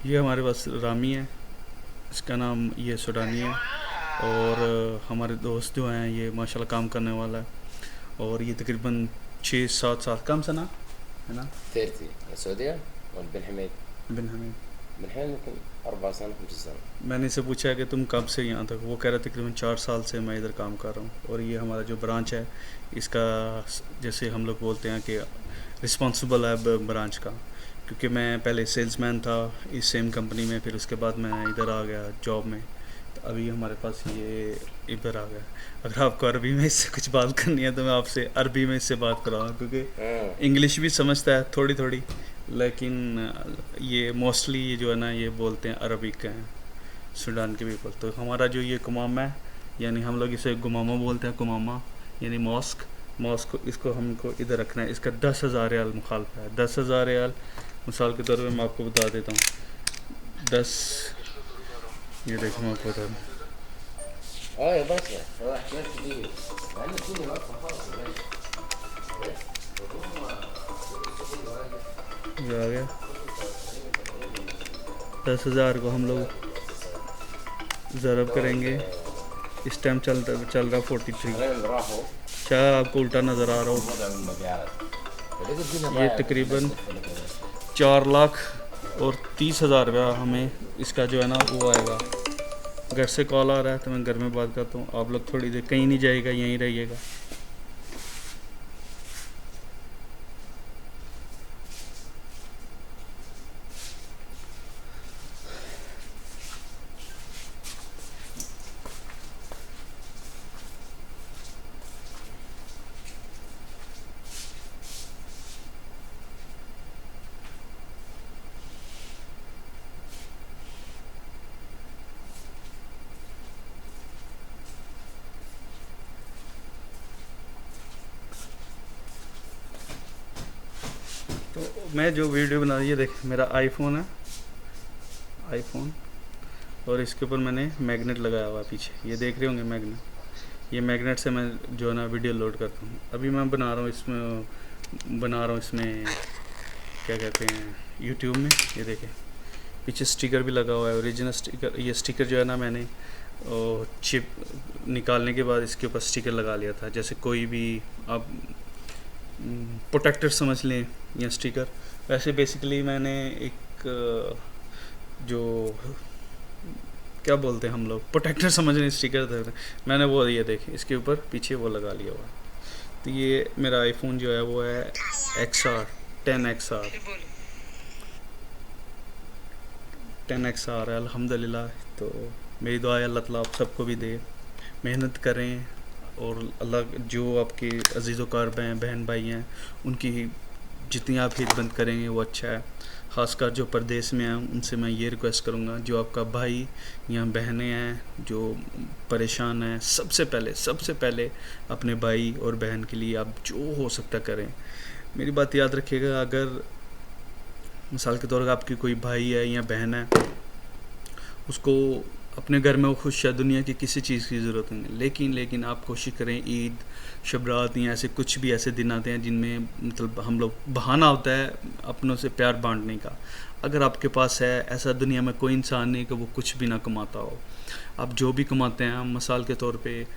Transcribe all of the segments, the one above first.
ये हमारे पास रामी है, इसका नाम ये सुडानी है। और हमारे दोस्त जो हैं ये माशाल्लाह काम करने वाला है। और ये तकरीबन 6-7 साल कम सना है ना 30 السعودية ولا بن حميد؟ बिन हमीद। بن حميد ممكن 4 سنة 5 سنة. मैंने इसे पूछा कि तुम कब से यहाँ तक, वो कह रहा तकरीबन 4 साल से मैं इधर काम कर रहा हूँ। और ये हमारा जो ब्रांच है इसका जैसे हम लोग बोलते हैं कि रिस्पॉन्सिबल है ब्रांच का, क्योंकि मैं पहले सेल्समैन था इस सेम कंपनी में, फिर उसके बाद मैं इधर आ गया जॉब में। तो अभी हमारे पास ये इधर आ गया। अगर आपको अरबी में इससे कुछ बात करनी है तो मैं आपसे अरबी में इससे बात कराऊंगा, क्योंकि इंग्लिश भी समझता है थोड़ी थोड़ी, लेकिन ये मोस्टली ये जो है ना ये बोलते हैं अरबिक के हैं, सूडान के पीपल। तो हमारा जो ये कुमामा है, यानी हम लोग इसे गुमामा बोलते हैं, कुमामा यानी मॉस्क। मॉस्क इसको हमको इधर रखना है। इसका 10,000 रियाल मुखालफा है। 10,000 रियाल मिसाल के तौर पे मैं आपको बता देता हूँ। 10 ये देखो मैं आपको बता दूँ। اه يا باشا هو احتياج كبير مع ان الدنيا واقفه خالص يا باشا. ये आ गया 10,000 को हम लोग ज़रब करेंगे। इस टाइम चल रहा 43। الراجل اللي راحوا शायद आपको उल्टा नज़र आ रहा हो। وضع المبيعات فلقيت الدنيا ये ضايعه तकरीबन الناس قفلت يا باشا. 4,30,000 रुपया हमें इसका जो है ना वो आएगा। घर से कॉल आ रहा है तो मैं घर में बात करता हूँ। आप लोग थोड़ी देर कहीं नहीं जाइएगा, यहीं रहिएगा। तो मैं जो वीडियो बना रही है देख, मेरा आईफोन है, आईफोन, और इसके ऊपर मैंने मैग्नेट लगाया हुआ है पीछे, ये देख रहे होंगे मैग्नेट। ये मैग्नेट से मैं जो है ना वीडियो लोड करता हूँ। अभी मैं बना रहा हूँ इसमें क्या कहते हैं यूट्यूब में। ये देखें पीछे स्टिकर भी लगा हुआ है, ओरिजिनल स्टिकर। ये स्टिकर जो है ना मैंने चिप निकालने के बाद इसके ऊपर स्टिकर लगा लिया था। जैसे कोई भी आप प्रोटेक्टर समझ लें या स्टिकर, वैसे बेसिकली मैंने एक जो क्या बोलते हैं हम लोग प्रोटेक्टर समझ लें, स्टिकर थे, मैंने वो ये देखें इसके ऊपर पीछे वो लगा लिया हुआ है। तो ये मेरा आईफोन जो है वो है XR 10XR 10XR है अल्हम्दुलिल्लाह। तो मेरी दुआ है अल्लाह ताला आप सबको भी दे, मेहनत करें, और अल्लाह जो आपके अजीज़ व बहन भाई हैं उनकी जितनी आप खिदमत करेंगे वो अच्छा है। ख़ासकर जो परदेश में हैं उनसे मैं ये रिक्वेस्ट करूँगा, जो आपका भाई या बहनें हैं जो परेशान हैं, सबसे पहले अपने भाई और बहन के लिए आप जो हो सकता करें। मेरी बात याद रखिएगा, अगर मिसाल के तौर पर आपकी कोई भाई है या बहन है, उसको अपने घर में वो खुश है, दुनिया की किसी चीज़ की ज़रूरत नहीं, लेकिन आप कोशिश करें ईद शबरात या ऐसे कुछ भी ऐसे दिन आते हैं जिनमें मतलब हम लोग बहाना होता है अपनों से प्यार बांटने का। अगर आपके पास है, ऐसा दुनिया में कोई इंसान नहीं कि वो कुछ भी ना कमाता हो। आप जो भी कमाते हैं, मिसाल के तौर पे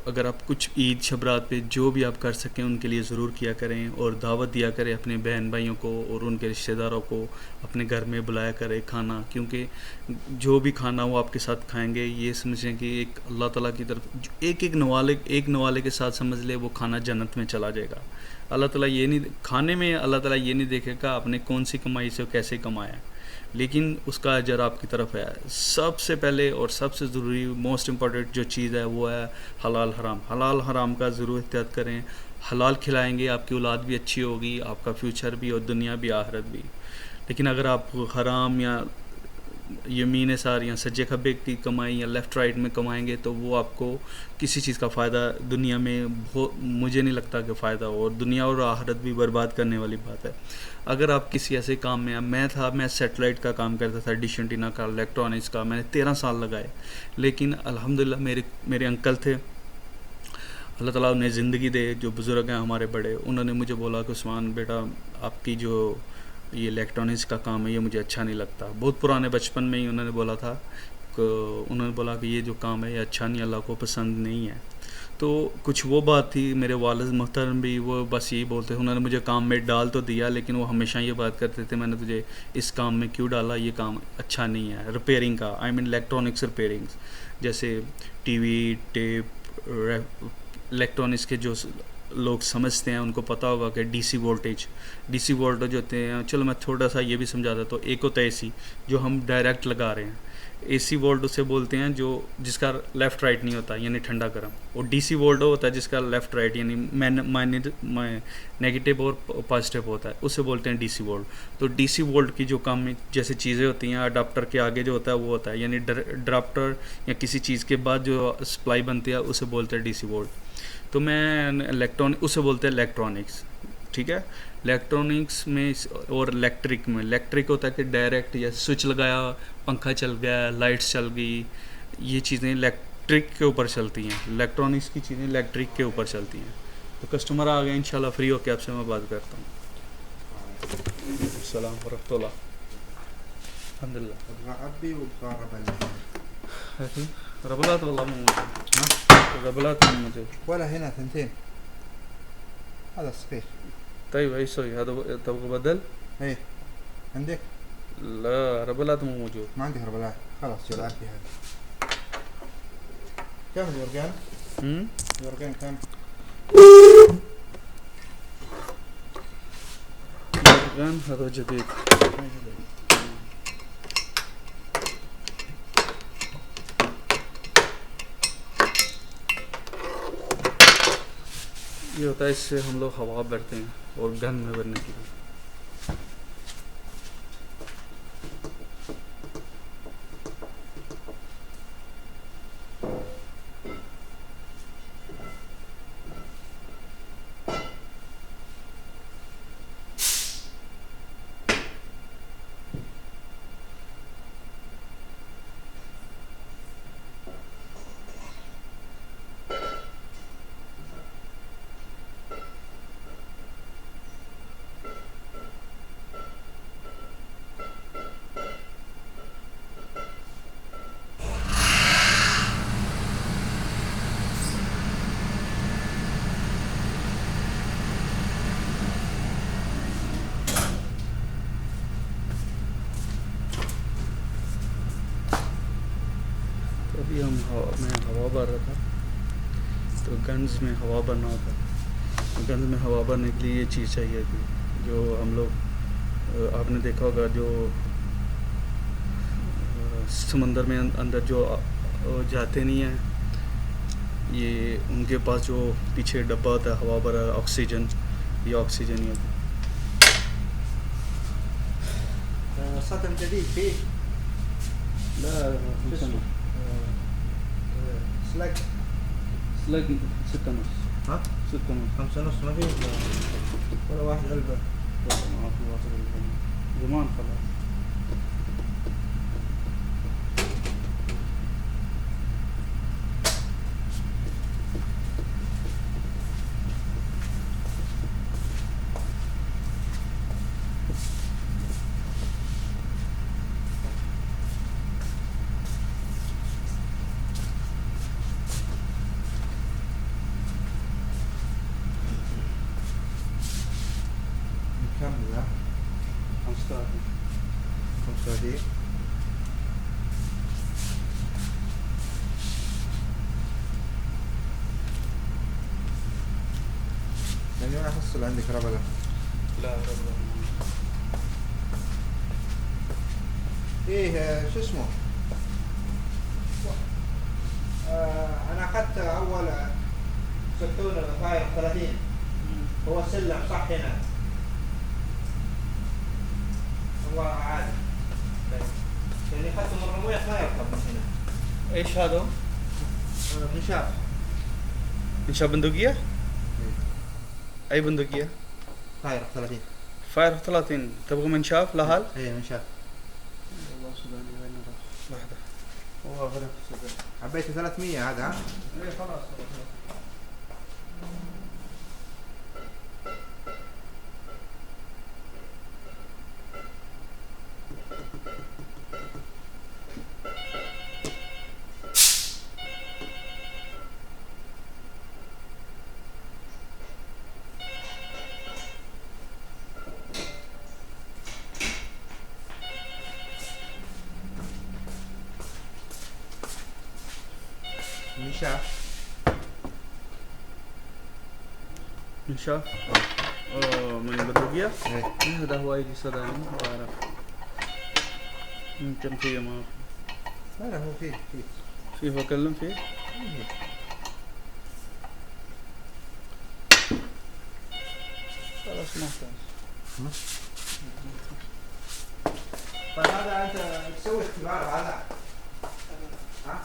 अगर आप कुछ ईद शबरात पे जो भी आप कर सकें उनके लिए ज़रूर किया करें, और दावत दिया करें अपने बहन भाइयों को और उनके रिश्तेदारों को अपने घर में बुलाया करें खाना, क्योंकि जो भी खाना वो आपके साथ खाएंगे ये समझें कि एक अल्लाह ताला की तरफ एक नवाले के साथ समझ ले वो खाना जन्नत में चला जाएगा। अल्लाह ताला ये नहीं खाने में अल्लाह ताला ये नहीं देखेगा आपने कौन सी कमाई से कैसे कमाया, लेकिन उसका अजर आपकी तरफ है। सबसे पहले और सबसे ज़रूरी मोस्ट इम्पॉर्टेंट जो चीज़ है वो है हलाल हराम। हलाल हराम का ज़रूर एहतियात करें। हलाल खिलाएंगे आपकी औलाद भी अच्छी होगी, आपका फ्यूचर भी और दुनिया भी आखिरत भी। लेकिन अगर आप हराम या यमीन सार या सज्जे खब्बे की कमाई या लेफ़्ट राइट में कमाएंगे तो वो आपको किसी चीज़ का फ़ायदा दुनिया में मुझे नहीं लगता कि फ़ायदा हो, और दुनिया और आखिरत भी बर्बाद करने वाली बात है। अगर आप किसी ऐसे काम में, मैं सैटेलाइट का काम करता था, डिश एंटीना का, इलेक्ट्रॉनिक्स का, मैंने 13 साल लगाए। लेकिन अल्हम्दुलिल्लाह मेरे अंकल थे, अल्लाह ताला उन्हें ज़िंदगी दे, जो बुज़ुर्ग हैं हमारे बड़े, उन्होंने मुझे बोला कि उस्मान बेटा आपकी जो ये इलेक्ट्रॉनिक्स का काम है ये मुझे अच्छा नहीं लगता। बहुत पुराने बचपन में ही उन्होंने बोला था उन्होंने बोला कि ये जो काम है ये अच्छा नहीं, अल्लाह को पसंद नहीं है। तो कुछ वो बात थी, मेरे वालिद मोहतरम भी वो बस यही बोलते, उन्होंने मुझे काम में डाल तो दिया लेकिन वो हमेशा ये बात करते थे मैंने तुझे इस काम में क्यों डाला, ये काम अच्छा नहीं है। रिपेयरिंग का, आई मीन इलेक्ट्रॉनिक्स रिपेयरिंग्स, जैसे टीवी, टेप, इलेक्ट्रॉनिक्स के जो लोग समझते हैं उनको पता होगा कि डीसी वोल्टेज होते हैं। चलो मैं थोड़ा सा ये भी समझा देता हूँ। एक होता है एसी जो हम डायरेक्ट लगा रहे हैं, एसी वोल्ट उसे बोलते हैं जो जिसका लेफ़्ट राइट नहीं होता यानी ठंडा गर्म। और डीसी वोल्ट होता है जिसका लेफ़्ट राइट यानी नेगेटिव और पॉजिटिव होता है, उसे बोलते हैं डीसी वोल्ट। तो डीसी वोल्ट की जो काम जैसे चीज़ें होती हैं, अडाप्टर के आगे जो होता है वो होता है यानी ड्राफ्टर या किसी चीज़ के बाद जो सप्लाई बनती है उसे बोलते हैं डीसी वोल्ट। तो मैं उसे बोलते हैं इलेक्ट्रॉनिक्स, ठीक है। इलेक्ट्रॉनिक्स में और इलेक्ट्रिक में, इलेक्ट्रिक होता है कि डायरेक्ट या स्विच लगाया, पंखा चल गया, लाइट्स चल गई, ये चीज़ें इलेक्ट्रिक के ऊपर चलती हैं। इलेक्ट्रॉनिक्स की चीज़ें इलेक्ट्रिक के ऊपर चलती हैं। तो कस्टमर आ गया, इंशाल्लाह फ्री होकर आपसे मैं बात करता हूँ। अस्सलाम वरहमतुल्लाह। अल्हम्दुलिल्लाह। أبي وبقى रबलात والله मो मुझे, ها रबलात मो मुझे। ولا هنا ثنتين هذا صغير. طيب ايش اسوي هذا تبغى بدل؟ ايه عندك؟ لا ربلات مو موجود. ما عندي هربلاء خلاص جلعت في هذا. كم الورقان؟ الورقان كم؟ الورقان هذا جديد. ये होता है, इससे हम लोग हवा भरते हैं और गन में भरने के लिए। अभी मैं हवा भर रहा था, तो गन्स में हवा भरना होता है। गन्स में हवा भरने के लिए ये चीज़ चाहिए थी जो हम लोग आपने देखा होगा, जो समंदर में अंदर जो जाते नहीं हैं, ये उनके पास जो पीछे डब्बा होता है हवा भरा ऑक्सीजन, ये ऑक्सीजन ही होता है। سطم جديد فيه لا سلك سلاج 6 ونص. ها 6 ونص. 5 ونص ما فيه ولا واحد علبة. ما في واحد زمان خلاص. نكمل ها 35 يعني ما أحصل عندك ربلة. لا إيه شو اسمه؟ أنا أخذت أول 60 فاير 30 هو سلم صح هنا. والله عادي. يعني أخذته مرة ما يركب من هنا. ايش هذا؟ منشاف. انشاء بندقية؟ اي بندقية؟ فاير 30. فاير 30. تبغى منشاف لهال؟ إيه منشاف. والله سوداني وين راح؟ لحظة. والله غريب السودان. حبيته 300 هذا ها؟ ايه خلاص. انشاف. انشاف. من البندقية. ايه هذا هو يجي صداني ما بعرف. يمكن فيه ما لا لا هو فيه فيه بكلم فيه. خلاص ما احتاج. طيب هذا انت تسوي اختبار هذا؟ ها؟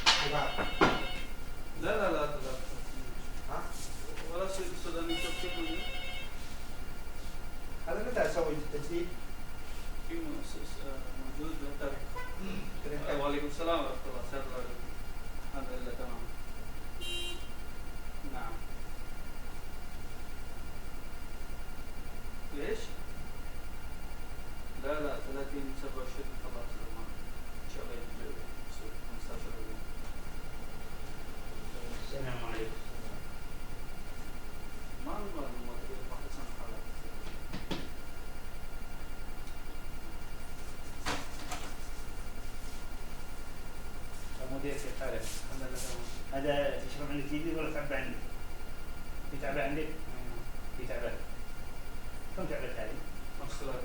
اختبار. لا ها؟ ولا شيء السوداني شوف كيف هذا متى اسوي التجديد؟ في موجود بالتابع. وعليكم السلام ورحمة الله. سهل عليكم. الحمد لله تمام. نعم. ليش؟ لا 30 27 خلاص تمام. ان شاء الله يجي 15 يوم. السلام عليكم. ما حسن حالك. مدير كيف حالك؟ الحمد لله تمام. هذا تشرب عندك جديد ولا تعبى عندك؟ في تعبى عندك؟ في تعبى. كم تعبت هذه؟ 35.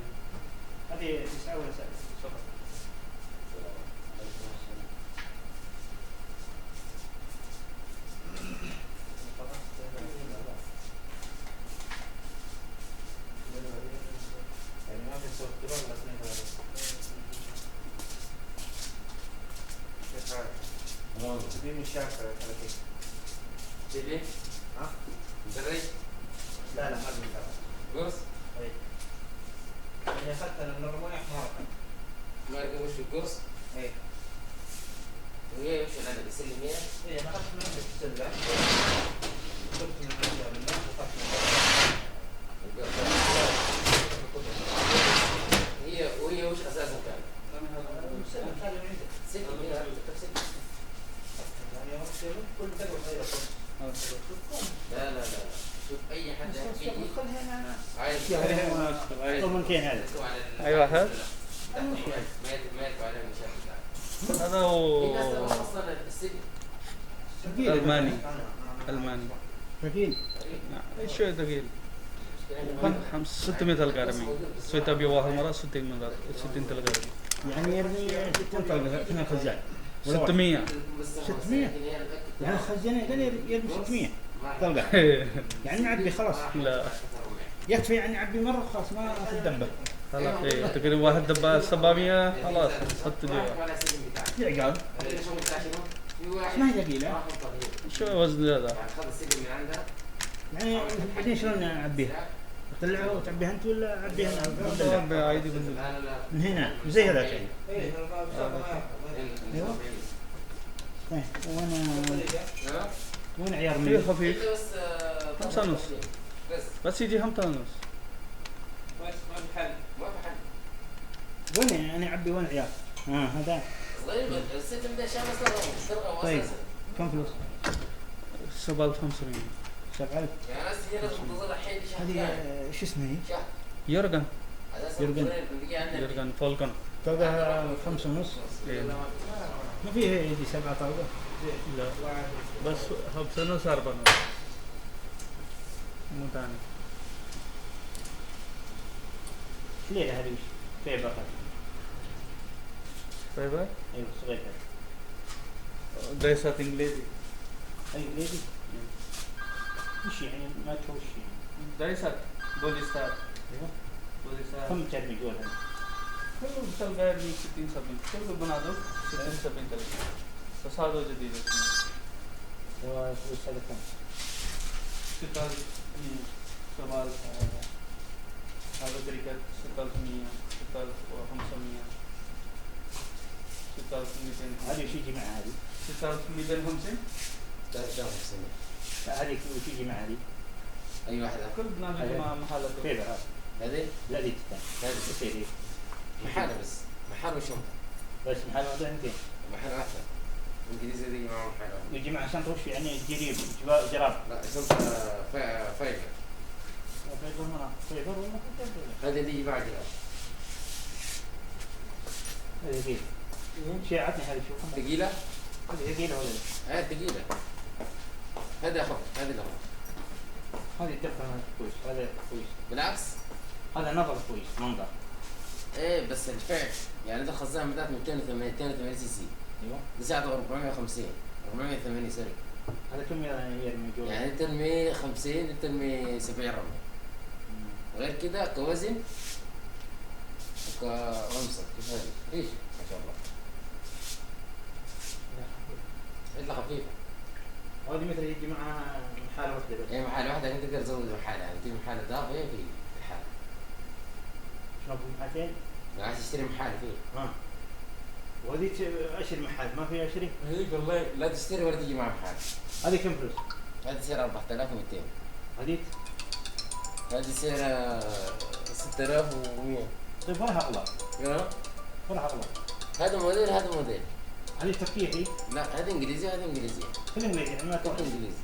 هذه 9 ولا 7؟ صفر. يعني ما في صوت كبار ولا اثنين ولا كيف حالك؟ دي مش شايفة على كيف؟ جيبي ها؟ مدرج لا ما في تعبى. قرص اي. يعني اخذت انا من الرماح مرة. ما لقى وش القرص اي. وهي وش انا بسلم اياها اي انا اخذت من عندك السلة. شفت من الاشياء منه واخذت وهي وش اساسا كان السلة هذا من عندك. سلم اياها يعني كل تقوى غير لا شوف اي حد يجي خليها انا عايز من كين هذا؟ أي واحد؟ ما يدفع عليه المشاكل. هذا هو في ناس لما اصلا السجن ألماني. ألماني. ثقيل. نعم شوية ثقيل. 600 القرمي. سويت أبي واحد مرة 60 مرات 60 القرمي. يعني يرمي 60 طلقة اثنين خزان. 600. 600 يعني خزان يرمي 600 طلقة. يعني نعبي خلاص. لا يكفي يعني نعبي مرة خلاص ما في الدبة. خلاص إيه تقريبا واحد دبا 700 خلاص حط جوا. في عقاب. ما هي ثقيلة. شو وزن هذا؟ خذ السجن من عندها يعني بعدين شلون نعبيها؟ تطلعها وتعبيها انت ولا عبيها انا؟ بعيد من من هنا زي هذاك يعني. ايوه طيب وين عيار في مين؟ خفيف بس 5 ونص بس يجي 5 ونص. ما في حل وين انا اعبي وين عيار؟ هذا صغير السجن ده شامل سرقه طيب اساسا كم فلوس؟ 7500. 7000. يعني ناس هي لازم تنتظر الحين شهر هذه شو اسمها هي؟ شهر يرجن يرجن فولكن. طلقة 5 ونص. إيه. ما فيها يدي 7 طلقة. لا بس 5 ونص 4 ونص مو ثاني. ليه هذه وش؟ فيها بقر. طيب ايوه صغير هذا. دايسات انجليزي. اي ليدي. وش يعني ما تشوف وش يعني؟ دايسات بوليستار. ايوه. بوليستار. كم تعبي جول هذا؟ كله بتلقى من 60 70 كله بنادق 60 70 تلقى. بس هذا جديد اسمه. وش هذا كم؟ ستال سوال هذا طريقة 6100 6500 6200. هذه وش يجي مع هذه؟ 6250. هذه وش يجي مع هذه؟ اي واحده كل بنادق مع محلته. كيف هذا؟ هذه لا دي تستاهل. هذه وش هذه؟ محل بس محل وشنطه بس محل واحد يمكن. محل واحد انجليزي دي معه محل واحد. يجي مع شنطة وش يعني جريب جراب. لا شنطه فايبر فيبر مرة. فيبر ولا فيبر؟ هذه دي بعد هذه كيف؟ شيء عطني هذه شوف. ثقيله هذه ثقيلة ولا لا؟ هاي ثقيلة. هذا أخف، هذا الأخف. هذه الدفة كويس، هذا كويس، بالعكس. هذا نظر كويس منظر. ايه بس الفعل يعني ده خزان بدات 280 سي سي. ايوه. ده ساعته 450 480 سوري. هذا كم يرمي جول؟ يعني ترمي 50 ترمي 70 رمي. غير كده كوزن وكرمصة كيف هذه؟ ايش؟ ما شاء الله. يطلع خفيفة. هذه مثل يجي مع حالة واحدة بس. ايه محل واحدة انت تقدر تزود محل يعني تجيب محل اضافي في الحالة. شلون في محلين؟ عايز تشتري محل فيه. وهذيك اشري محل ما في اشري؟ هذيك والله لا تشتري ولا تجي مع محل. هذه كم فلوس؟ هذه تصير 4200. هذيك؟ هذه تصير 6100. طيب ولا اغلى؟ ولا اغلى؟ هذا موديل هذا موديل. هذه تركية هي؟ لا هذه انجليزي وهذه انجليزيه. كل انجليزي يعني ما كل تروح. انجليزي.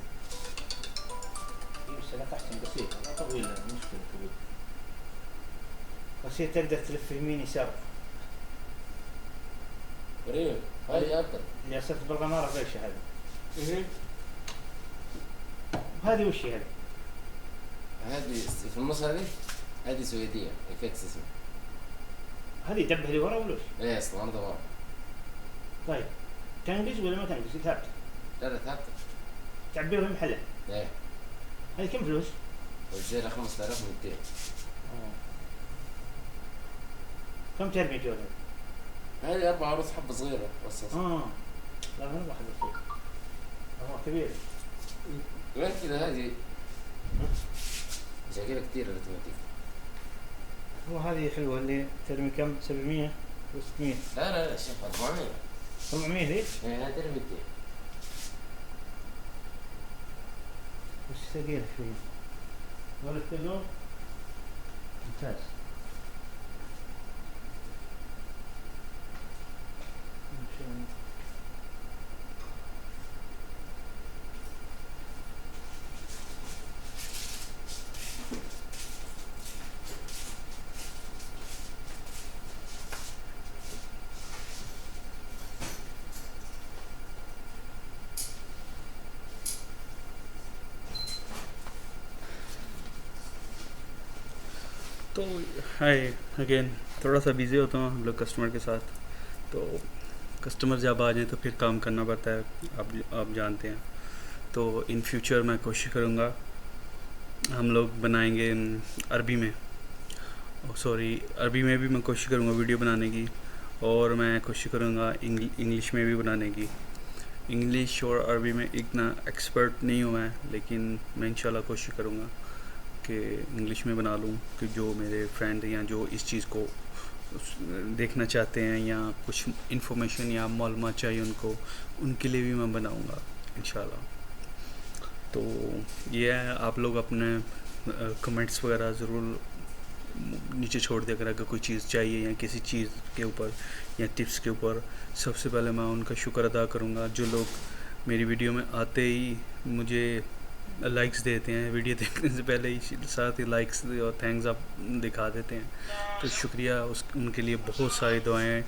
بس لا احسن بسيطة لا طويلة مشكلة طويل. بس هي تقدر تلف يمين يسار. قريب هذه اكثر. اللي صرت بالغمارة غير هذه. هذه وش هي هذه؟ هذه في النص هذه سويديه افكس اسمها. هذه دبه اللي ورا ولا وش؟ ايه اصلا انا ورا. طيب تنقز ولا ما تنقز؟ ثابتة. لا ثابته. تعبيها في محلها. ايه. هذه كم فلوس؟ وزيرها 5200. كم ترمي جول هذه 4 عروض حبه صغيره بس. لا ما واحد بسيط. كبير. غير كذا هذه مشاكلها كثير الاوتوماتيك. هذه حلوة اللي ترمي كم؟ 700 و 600. لا شوف 400. 400 ذي؟ ايه هذه ترمي 200. بس ثقيلة شوية. ولا التلون؟ ممتاز. ما شاء الله. तो हाय अगेन थोड़ा सा बिज़ी होता हूँ हम लोग कस्टमर के साथ, तो कस्टमर जब आ जाए तो फिर काम करना पड़ता है, आप जानते हैं। तो इन फ्यूचर मैं कोशिश करूँगा हम लोग बनाएंगे अरबी में, अरबी में भी मैं कोशिश करूँगा वीडियो बनाने की, और मैं कोशिश करूँगा इंग्लिश में भी बनाने की। इंग्लिश और अरबी में इतना एक्सपर्ट नहीं हूँ मैं, लेकिन मैं इंशाल्लाह कोशिश करूँगा कि इंग्लिश में बना लूँ, कि जो मेरे फ्रेंड या जो इस चीज़ को देखना चाहते हैं या कुछ इन्फॉर्मेशन या मालूमात चाहिए उनके लिए भी मैं बनाऊँगा इंशाल्लाह। तो ये है, आप लोग अपने कमेंट्स वगैरह ज़रूर नीचे छोड़ दिया अगर कोई चीज़ चाहिए या किसी चीज़ के ऊपर या टिप्स के ऊपर। सबसे पहले मैं उनका शुक्र अदा करूँगा जो लोग मेरी वीडियो में आते ही मुझे लाइक्स देते हैं, वीडियो देखने से पहले ही साथ ही लाइक्स और थैंक्स आप दिखा देते हैं, तो शुक्रिया उनके लिए। बहुत सारी दुआएं,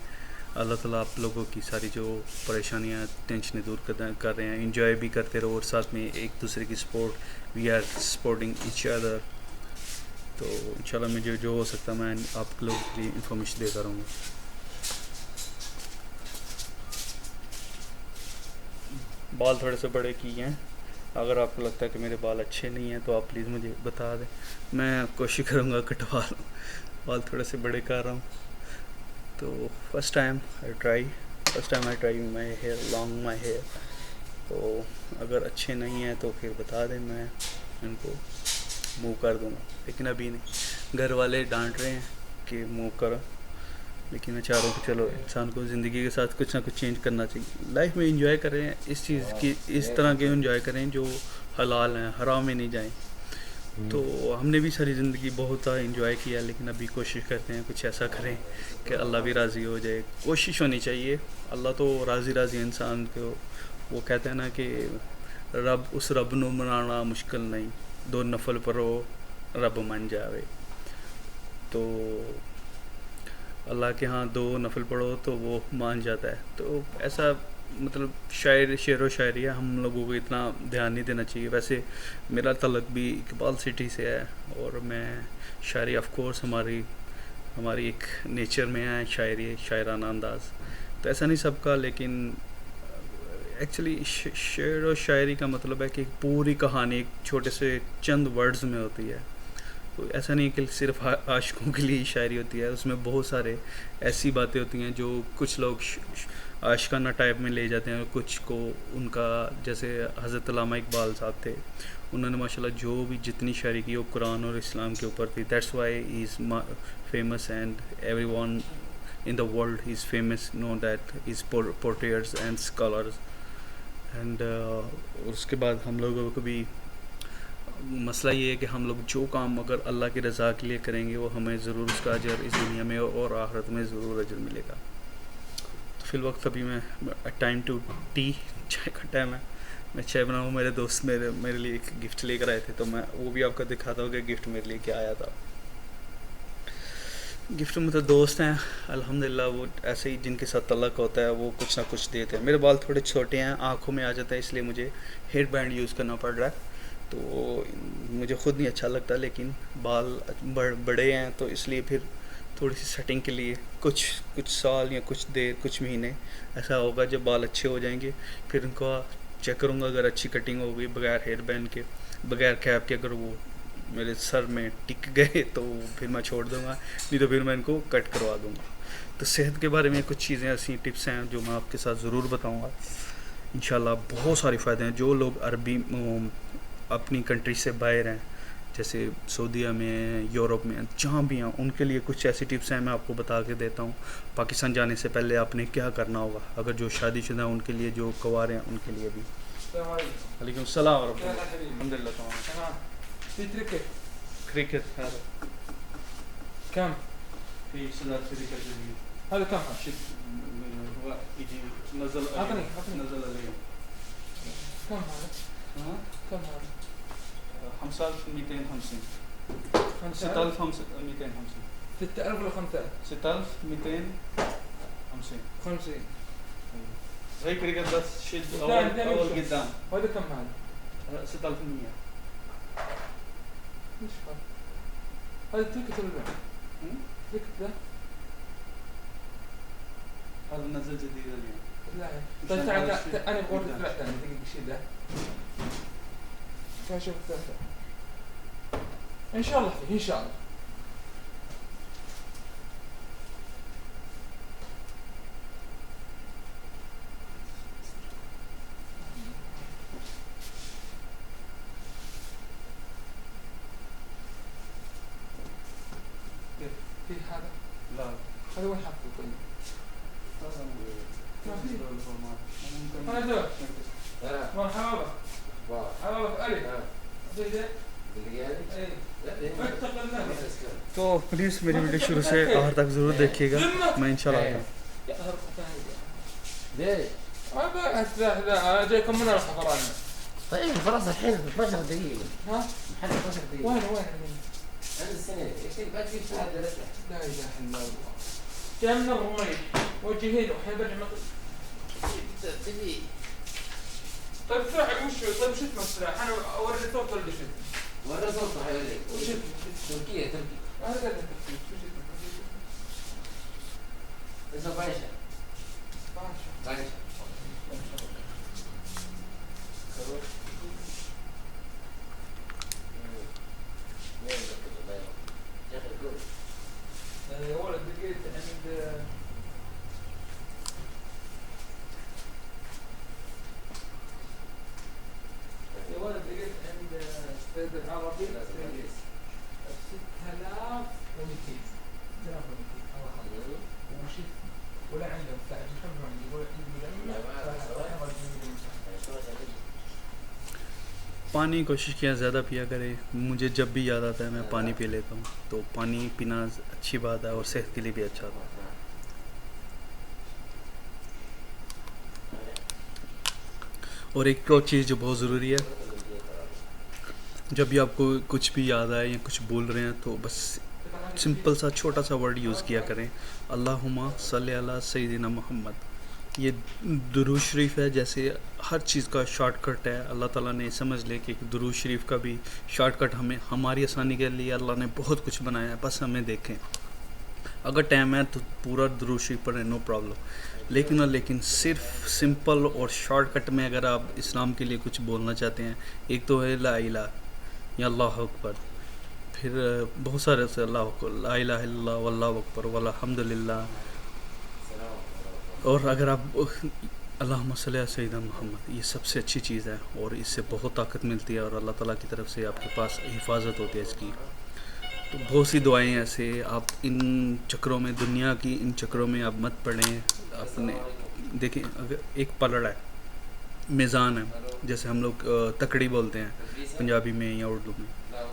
अल्लाह ताला आप लोगों की सारी जो परेशानियां टेंशनें दूर कर रहे हैं। एंजॉय भी करते रहो और साथ में एक दूसरे की support, we are supporting each other. तो इंशाल्लाह मुझे जो हो सकता मैं आप लोगों के लिए इंफॉर्मेशन देता रहूँगा। बाल थोड़े से बड़े किए हैं, अगर आपको लगता है कि मेरे बाल अच्छे नहीं हैं तो आप प्लीज़ मुझे बता दें, मैं कोशिश करूँगा कटवा लूँ। बाल थोड़े से बड़े कर रहा हूँ। तो first time I try my hair, long my hair. तो अगर अच्छे नहीं हैं तो फिर बता दें, मैं इनको मूव कर दूँगा, लेकिन अभी नहीं। घर वाले डांट रहे हैं कि मूव करो, लेकिन मैं चाह रहा हूँ कि चलो इंसान को ज़िंदगी के साथ कुछ ना कुछ चेंज करना चाहिए। लाइफ में एंजॉय करें, इस चीज़ की इस तरह के एंजॉय करें जो हलाल हैं, हराम में नहीं जाएं। तो हमने भी सारी ज़िंदगी बहुत एंजॉय किया, लेकिन अभी कोशिश करते हैं कुछ ऐसा करें कि अल्लाह भी राज़ी हो जाए। कोशिश होनी चाहिए, अल्लाह तो राज़ी इंसान को, वो कहते हैं ना कि उस रब नूं मनाना मुश्किल नहीं, दो नफल पढ़ो रब मन जावे। तो अल्लाह के यहाँ 2 नफल पढ़ो तो वो मान जाता है। तो ऐसा मतलब शेर व शायरी है, हम लोगों को इतना ध्यान नहीं देना चाहिए। वैसे मेरा तलक भी इकबाल सिटी से है, और मैं शायरी ऑफ कोर्स हमारी एक नेचर में है शायरी, शायराना अंदाज़। तो ऐसा नहीं सबका, लेकिन एक्चुअली शेर और शायरी का मतलब है कि पूरी कहानी एक छोटे से चंद वर्ड्स में होती है। तो ऐसा नहीं कि सिर्फ आशिकों के लिए ही शायरी होती है, उसमें बहुत सारे ऐसी बातें होती हैं जो कुछ लोग आशिकाना टाइप में ले जाते हैं, कुछ को उनका, जैसे हज़रत अल्लामा इकबाल साहब थे, उन्होंने माशाल्लाह जो भी जितनी शायरी की वो कुरान और इस्लाम के ऊपर थी। That's why is famous and everyone in the world is famous, know that is porters and scholars and उसके बाद हम लोगों को भी मसला ये है कि हम लोग जो काम अगर अल्लाह की रज़ा के लिए करेंगे वो हमें ज़रूर उसका अजर इस दुनिया में और आखिरत में ज़रूर अजर मिलेगा। तो फिल वक्त अभी मैं टाइम टू टी, चाय का टाइम है, मैं चाय बनाऊँ। मेरे दोस्त मेरे लिए एक गिफ्ट लेकर आए थे, तो मैं वो भी आपको दिखाता हूँ कि गिफ्ट मेरे लिए क्या आया था। गिफ्ट मतलब दोस्त हैं अल्हम्दुलिल्लाह, वो ऐसे ही जिनके साथ तल्लक होता है वो कुछ ना कुछ देते हैं। मेरे बाल थोड़े छोटे हैं, आँखों में आ जाता है, इसलिए मुझे हेयर बैंड यूज़ करना पड़ रहा है। तो मुझे ख़ुद नहीं अच्छा लगता, लेकिन बाल बड़े हैं तो इसलिए फिर थोड़ी सी सेटिंग के लिए कुछ साल या कुछ देर, कुछ महीने ऐसा होगा जब बाल अच्छे हो जाएंगे, फिर उनको चेक करूँगा। अगर अच्छी कटिंग हो गई बगैर हेयर बैंड के, बगैर कैप के, अगर वो मेरे सर में टिक गए तो फिर मैं छोड़ दूँगा, नहीं तो फिर मैं इनको कट करवा दूँगा। तो सेहत के बारे में कुछ चीज़ें ऐसी टिप्स हैं जो मैं आपके साथ ज़रूर बताऊँगा इंशाल्लाह। बहुत सारे फ़ायदे हैं। जो लोग अरबी अपनी कंट्री से बाहर हैं, जैसे सऊदीया में, यूरोप में, जहाँ भी हैं, उनके लिए कुछ ऐसी टिप्स हैं मैं आपको बता के देता हूँ। पाकिस्तान जाने से पहले आपने क्या करना होगा, अगर जो शादीशुदा हैं उनके लिए, जो कुंवारे हैं उनके लिए भी। वालेकुम सलाम अल्हम्दुलिल्लाह। في क्रिकेट هذا كم؟ في صلاة كريكت جديد. هذا كم؟ هو يجي نزل أعطني. نزل عليه. كم هذا؟ ها؟ كم هذا؟ 5250. 5250 6250. 6000 ولا 5000؟ 6250. 50 زي كريكت بس شد لا، أول قدام. وهذا كم هذا؟ 6100. ايش فرق؟ هذا تركت ولا لا؟ تركت لا؟ هذا نزل جديد اليوم. لا طيب تعال انا بقول لك لا ثاني دقيقة شيل ده. تعال شوف الثالثة. ان شاء الله فيه ان شاء الله. في هذا؟ لا هذا وين حطه طيب؟ ما في. هذا هذا ها مرحبا واو حبابك ألف ها زي ده اللي قال ايه لا اتق الله तो प्लीज़ मेरी वीडियो शुरू से आखिर तक ज़रूर देखिएगा, मैं इंशाल्लाह आता हूँ। يا أهرب ثاني ليه؟ لا لا جايكم من الحضران طيب خلاص الحين 12 دقيقة ها الحين 12 دقيقة وين عند السنة اكتب اكتب ساعة درسة لا إله إلا الله جاء من الرمي وجهي له الحين برجع دقيقة طيب سلاح وش طيب شو اسمه السلاح أنا أوري صوت ولا شو ورا صوته حيوريك وش تركيا تركي هذا قاعد شو اسمه اسمه باشا باشا باشا يا ولد لقيت عند يا ولد لقيت عند السيد العربي 6200 ومشيت ولا عندهم ساعة يحبوا عندي يقول عندي पानी कोशिश किया ज़्यादा पिया करें। मुझे जब भी याद आता है मैं पानी पी लेता हूँ, तो पानी पीना अच्छी बात है और सेहत के लिए भी अच्छा है। और एक और चीज़ जो बहुत ज़रूरी है, जब भी आपको कुछ भी याद आए या कुछ बोल रहे हैं तो बस सिंपल सा छोटा सा वर्ड यूज़ किया करें, अल्लाहुम्मा सल्ली अला सय्यिदिना मोहम्मद। ये दुरूद शरीफ है, जैसे हर चीज़ का शॉर्टकट है। अल्लाह ताला ने समझ ले कि दुरूद शरीफ का भी शॉर्टकट हमें हमारी आसानी के लिए अल्लाह ने बहुत कुछ बनाया है, बस हमें देखें। अगर टाइम है तो पूरा दुरूद शरीफ पढ़ें, नो प्रॉब्लम। लेकिन सिर्फ सिंपल और शॉर्टकट में अगर आप इस्लाम के लिए कुछ बोलना चाहते हैं, एक तो है ला इलाहा या अल्लाह अकबर, फिर बहुत सारे से अल्लाह ला इलाहा इल्लल्लाह वल्लाहु अकबर वला हम्दुलिल्लाह। और अगर आप अल्लाहुम्मा सल्ली अला सय्यिदिना मोहम्मद, ये सबसे अच्छी चीज़ है और इससे बहुत ताकत मिलती है और अल्लाह ताला की तरफ से आपके पास हिफाजत होती है इसकी। तो बहुत सी दुआएं ऐसे, आप इन चक्रों में, दुनिया की इन चक्रों में आप मत पड़ें। अपने देखें, अगर एक पलड़ है, मीज़ान है, जैसे हम लोग तकड़ी बोलते हैं पंजाबी में या उर्दू में,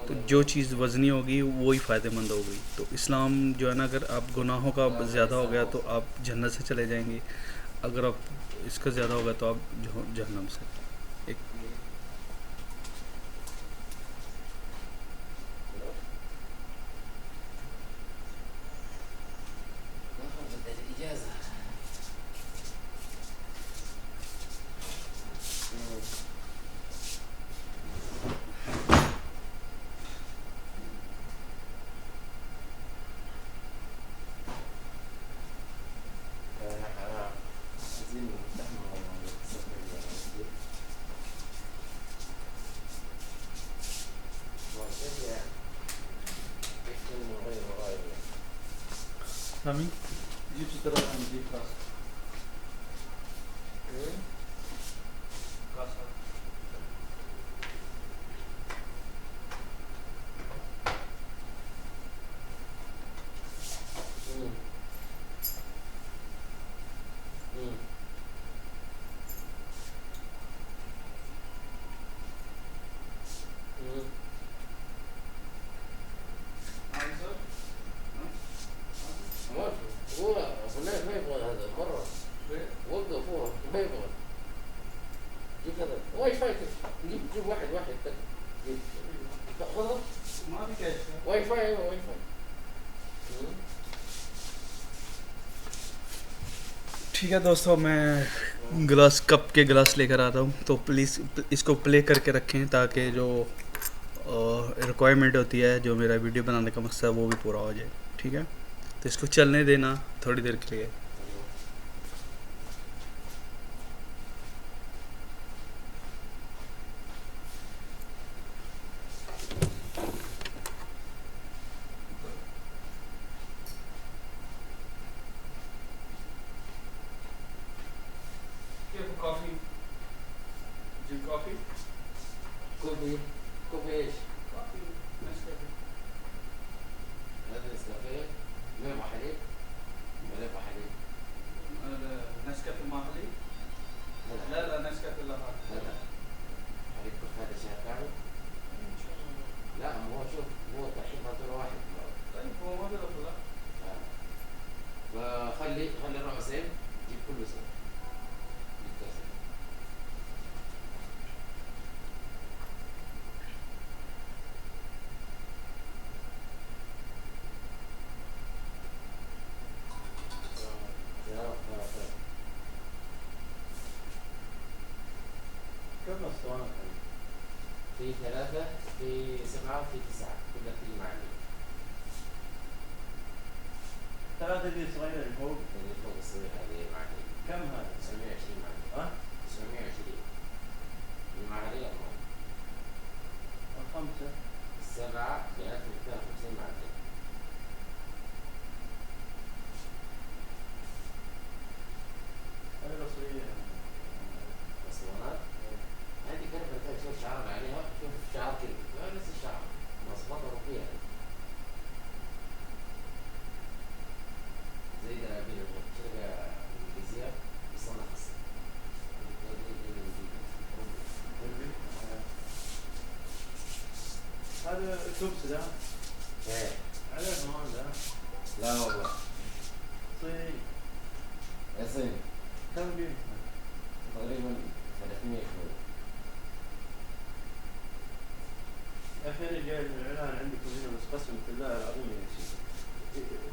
तो जो चीज़ वज़नी होगी वही फ़ायदेमंद होगी। तो इस्लाम जो है ना, अगर आप गुनाहों का ज़्यादा हो गया तो आप जन्नत से चले जाएंगे, अगर आप इसका ज़्यादा होगा तो आप जहन्नम से। एक ناخذ الإجازة. عايزين نفتحوا السفر الجديد. وكذا يكون غير غاية. Rami, you just throw on the class. هو هناك ما يبغى هذا مرة وقف هو ما يبغى جيب هذا واي فاي جيب واحد جيب خذه ما في كيف. واي فاي ايوه واي فاي ठीक है दोस्तों, मैं गिलास कप के गिलास लेकर आता हूँ, तो प्लीज़ इसको प्ले करके रखें ताकि जो रिक्वायरमेंट होती है, जो मेरा वीडियो बनाने का मकसद है, वो भी पूरा हो जाए। ठीक है, तो इसको चलने देना थोड़ी देर के लिए। كيف كوفي؟ جيب كوفي؟ كوفي ايش؟ كوفي نسكافيه. هذا نسكافيه ما يبغى حليب ولا يبغى حليب نسكافيه مع حليب؟ لا نسكافيه لا هذا حليب هذا شهر كامل لا هو شوف هو الحين فاتورة واحد طيب هو ما بيضبط لا. فخلي الرأسين جيب كله سوا جيب كاسة كم اسطوانة؟ في 3 في 7 وفي 9 كلها تيجي مع اللي 3 دي صغيرة اللي فوق. اللي فوق الصغير هذه مع اللي كم هذا؟ 920 مع اللي ها؟ 920 اللي مع اللي أضمن الخمسة. 7 ب 1250 مع اللي هذه بصرية. اسطوانات هذه كلها شوف شعار عليها شوف شعار كذا نفس الشعار مظبطة فيها زي دراجين شركة إنجليزية بصنع خاصة هذا كوبس ده ايه عليه ضمان ده لا والله صيني. يا صيني كم قيمته؟ تقريبا 300 كيلو يا أخي أنا جاي من الإعلان عندكم هنا بس قسمة بالله العظيم يا شيخ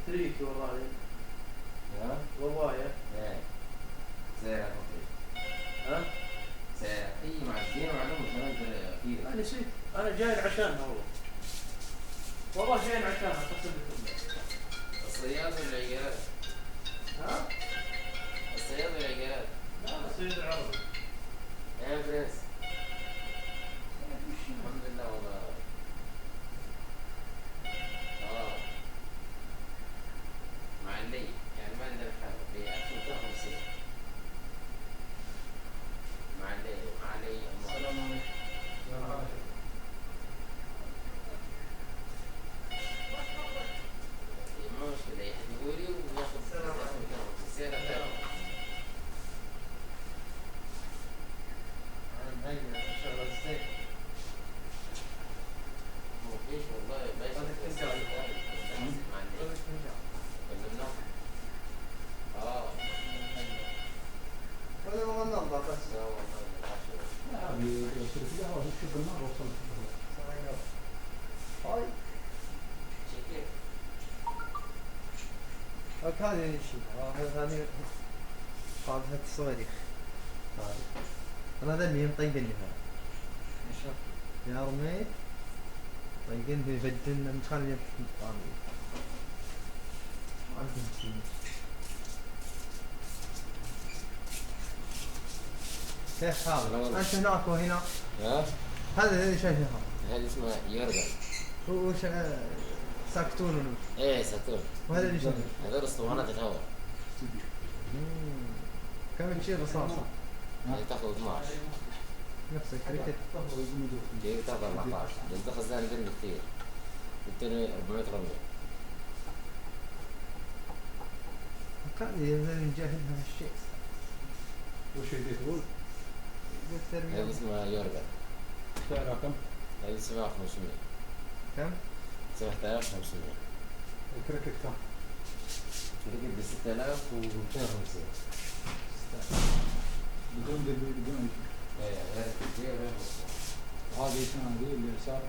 تريكي والله ها والله ايه عشانها والله جايين عشانها تصل لكم. الصياد ولا العيالات؟ ها؟ الصياد ولا العيالات؟ لا الصيد العربي. يا برنس الحمد لله والله. اه مع اللي يعني ما عندنا حاجة ب 1250 مع اللي مع اللي السلام عليكم. ما مشكلة أي حد يقولي وناخذ السلام عليكم. السيارة تاعه. ما فيش والله ماشي بس مع اللي كلمناه. اه ولا ما ننضف بس. لا والله ما هاي كيف هذا شيء هذه قاعدة الصواريخ هذه أنا ذا اللي مطيقني هذا يا رميت طيقني يفجلنا مش خلينا نطامي عندهم شيء كيف هذا؟ أنت هناك وهنا ها؟ هذا اللي شايفه هذه اسمها يرقى. هو ساكتون ولا ايه ساتور. وهذا اللي شايفه هذول اسطوانات الهواء. كم تشيل رصاصة هذه تاخذ 12 نفس الكريكت كيف تاخذ 14 بس خزان قرن كثير. الثاني 400 رمية. كان نجاهدها هالشيء وش اللي تقول؟ هذه اسمها يرقى. سعرها كم؟ هذه 7500. كم؟ 7500. الكريكت كم؟ تركب ب 6250. بدون ايه غير كثير غير مصر. وهذه اسمها هذه اللي صار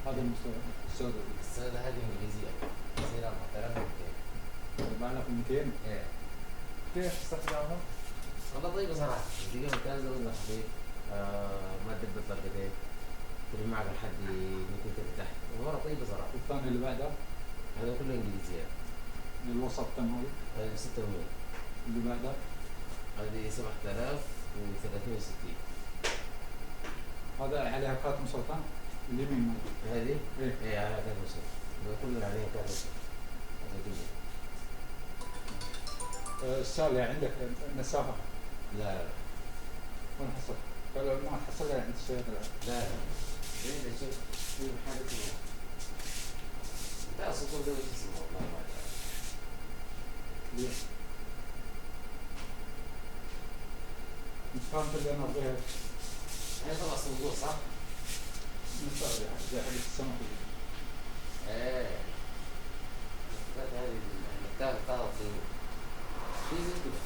هذا المستوى السوداء السنة هذه انجليزية. تصير 4200. 4200 ايه كيف استخدامها؟ والله طيب صراحة دقيقة ممتازة ولا خفيف. ما تدبر فرقتين. تبي معك لحد ممكن تحت. مرة طيبة صراحة. والثاني اللي بعده هذا كله انجليزيات. الوسط كم هذه؟ هذه ب 600. اللي بعده هذه 7360. هذا عليها خاتم سلطان اليمين مالك. هذه؟ إيه. ايه على كاتب صوت. كلها عليها كاتب صوت. هذا كله. السالة عندك النسافة لا لا وين حصل؟ قالوا ما حصلها عند الصيادلة. لا ليه ده شوف في حاجة اسمها انت اصلا كل ده وش اسمه والله ما ادري. ليه؟ انت فهمت اللي انا ابغيها هي طبعا صندوق صح؟ نسافة يعني زي حديث السمك. ايه افتكرت هذه المكتبة بتاعها في زي كده.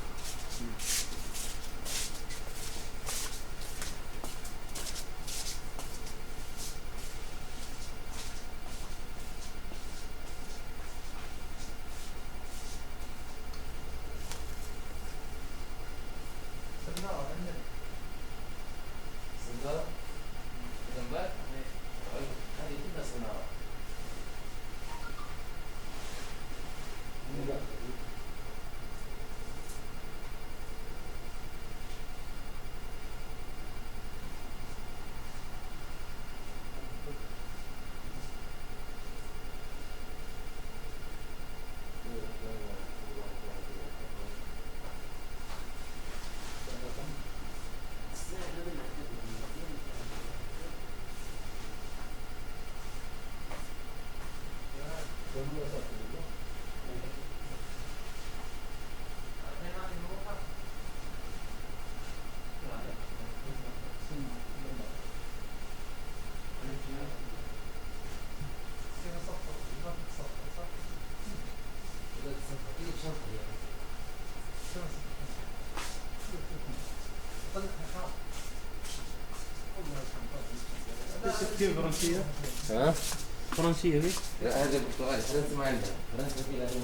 صندوق؟ جنبك؟ هذه كلها صناعة. كيف فرنسية؟ ها؟ فرنسية هي؟ لا هذا البرتغالي فرنسا ما عندها. فرنسا في لازم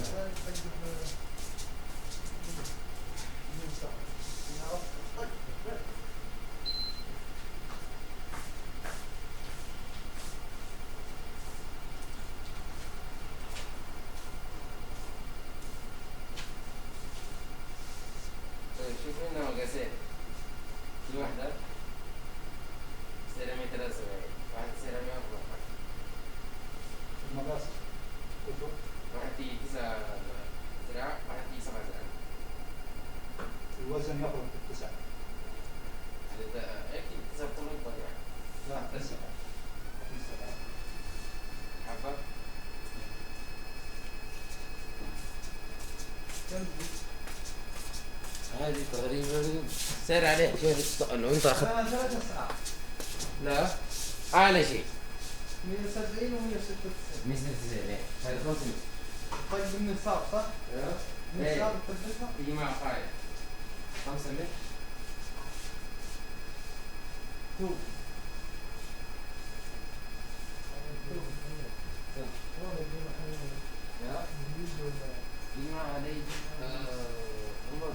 الوزن يخرج في 9. اكيد 9 طن يعني. لا 9 في 7. حبة. هذه تقريبا سير عليه شوف انه انت اخذت. أنا 3 ساعات. لا اعلى شيء 170 و 196. 196 هذا 500. طيب من النصاب صح؟ من ايه النصاب تلبسها؟ يجي معه قاعدة 500. هو يجي معه علي عمر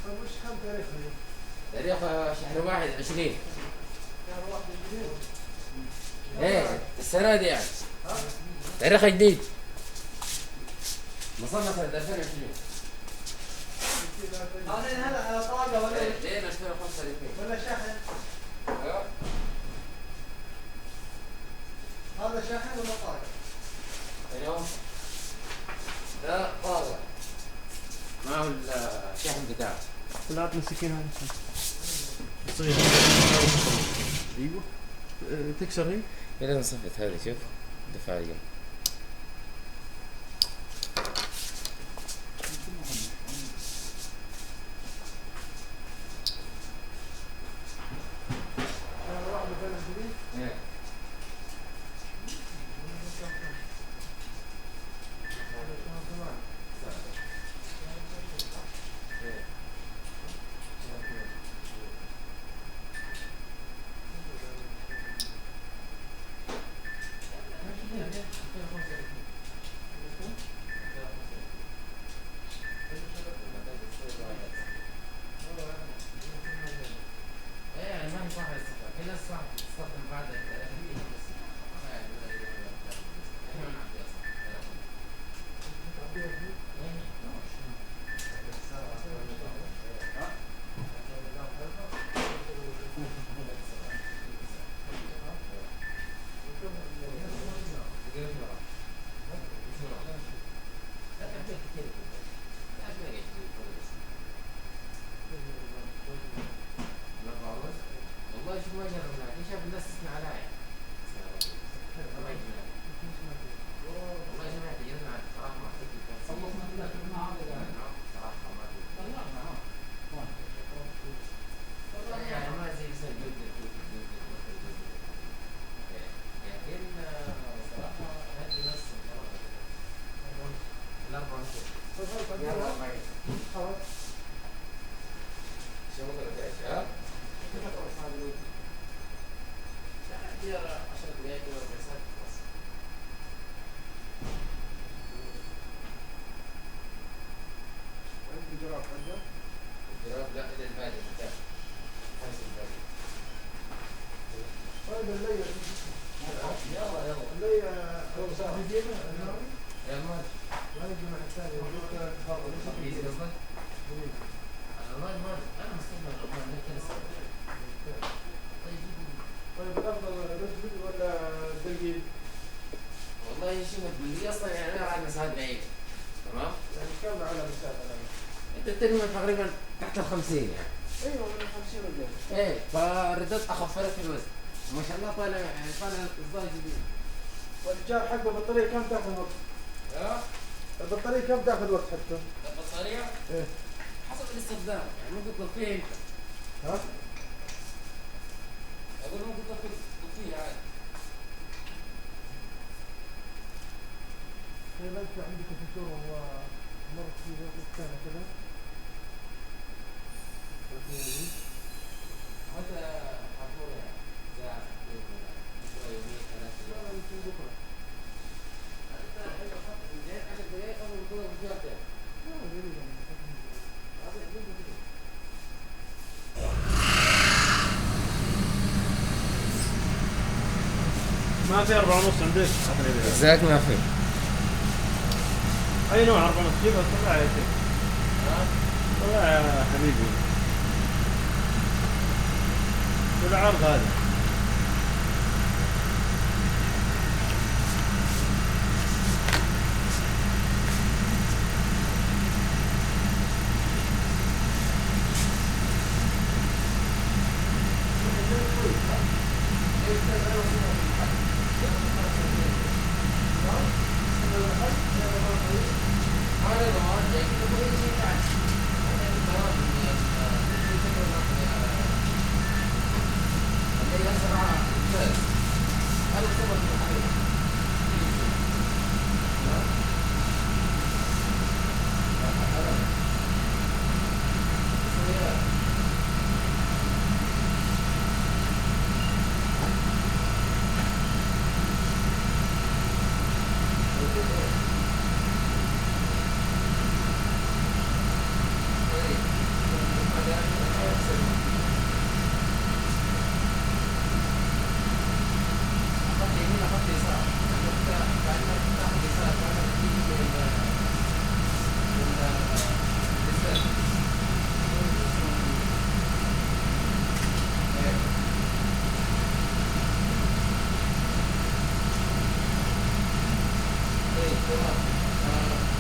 طيب وش كم تاريخها؟ تاريخ شهر 1/20. شهر 1 ايه السنة دي يعني تاريخها جديد مصنف سنة 2020. هذا على طاقة ولا ليه 2035 ولا شاحن؟ ايوه هذا شاحن ولا طاقة؟ ايوه ده طاقة معه الشحن بتاعه. طلعت مسكين هاي صغير. ايوه تكسر هي. كده نصفت هذه شوف دفاعية. شهر 1 ايه يعني ما هي صح الاستخدام، في ناس صح تستخدم بعد والله شوف ما جربنا، في شاف الناس تسمع عليا. والله جماعة تجربنا صراحة ما حسيت خلصنا كلها شفنا هذا صراحة ما طلعنا يعني ما زي جود لكن صراحة هذه نص الأربعة خلاص. شو ممكن تعيش؟ لا 10 دقائق ولا ربع ساعة خلاص. عندي جراب حقه. الجراب لا إلى الباقي بتاع خمس الباقي. طيب الليلة يلا الليلة جديدة يا مال ما الجمعة الثانية خبيز قصدك؟ الألمان ما أنا مستغرب الألمان لكن طيب الأفضل رجل ولا دقيق؟ والله شوف البلدية أصلا يعني أنا على مسافة بعيدة تمام؟ يعني كم على مسافة الآن؟ أنت ترمي تقريبا تحت 50 يعني. أيوة من 50 وجهة. إيه فردت أخف فرق في الوزن. ما شاء الله طالع إصدار جديد. والجار حقه البطارية كم تاخذ وقت؟ البطارية كم تاخذ وقت حقته؟ البطارية؟ إيه. حسب الاستخدام يعني ممكن تطفيها أنت. ها؟ أقول ممكن تطفيها عادي. طيب أنت عندك دكتور وهو مرض في وقت ثاني كذا؟ متى حضور يعني؟ ساعة أسبوع يومين 3 لا لا يمكن بكرة. 10 دقائق أول ما تكون في وقتها. لا قريبا. ما في 4 ونص عندك؟ ازيك ما في. اي نوع 4 ونص جيبها طلع يا شيخ. طلع يا حبيبي. بالعرض هذا.